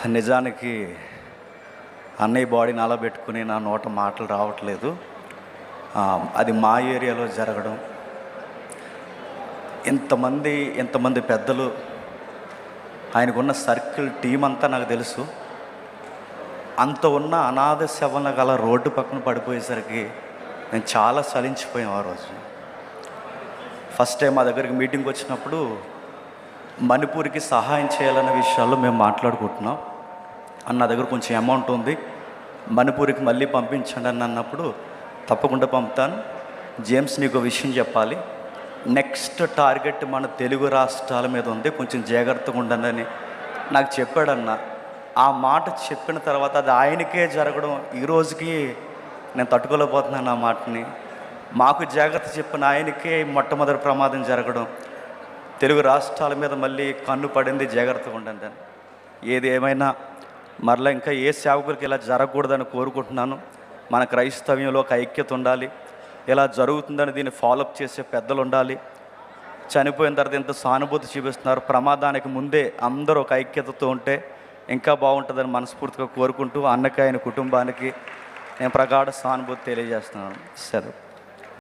నిజానికి అన్నయ్య బాడీ నాలా పెట్టుకుని నా నోట మాటలు రావట్లేదు. అది మా ఏరియాలో జరగడం, ఎంతమంది పెద్దలు, ఆయనకున్న సర్కిల్ టీం అంతా నాకు తెలుసు. అంత ఉన్న అనాథ శవన గల రోడ్డు పక్కన పడిపోయేసరికి నేను చాలా చలించిపోయాను. ఆ రోజు ఫస్ట్ టైం మా దగ్గరికి మీటింగ్కి వచ్చినప్పుడు మణిపూర్కి సహాయం చేయాలనే విషయాల్లో మేము మాట్లాడుకుంటున్నాం. అన్న దగ్గర కొంచెం అమౌంట్ ఉంది, మణిపూర్కి మళ్ళీ పంపించండి అని అన్నప్పుడు తప్పకుండా పంపుతాను. జేమ్స్, నీకు విషయం చెప్పాలి, నెక్స్ట్ టార్గెట్ మన తెలుగు రాష్ట్రాల మీద ఉంది, కొంచెం జాగ్రత్తగా ఉండండి నాకు చెప్పాడన్న. ఆ మాట చెప్పిన తర్వాత అది ఆయనకే జరగడం, ఈరోజుకి నేను తట్టుకోలేకపోతున్నాను ఆ మాటని. మాకు జాగ్రత్త చెప్పిన ఆయనకే మొట్టమొదటి ప్రమాదం జరగడం, తెలుగు రాష్ట్రాల మీద మళ్ళీ కన్ను పడింది, జాగ్రత్తగా ఉండండి అని. ఏది ఏమైనా మరలా ఇంకా ఏ సేవకులకి ఇలా జరగకూడదని కోరుకుంటున్నాను. మన క్రైస్తవ్యంలో ఒక ఐక్యత ఉండాలి. ఇలా జరుగుతుందని దీన్ని ఫాలోఅప్ చేసే పెద్దలు ఉండాలి. చనిపోయిన తర్వాత ఎంత సానుభూతి చూపిస్తున్నారు, ప్రమాదానికి ముందే అందరూ ఒక ఐక్యతతో ఉంటే ఇంకా బాగుంటుందని మనస్ఫూర్తిగా కోరుకుంటూ అన్నకి ఆయన కుటుంబానికి నేను ప్రగాఢ సానుభూతి తెలియజేస్తున్నాను. సరే.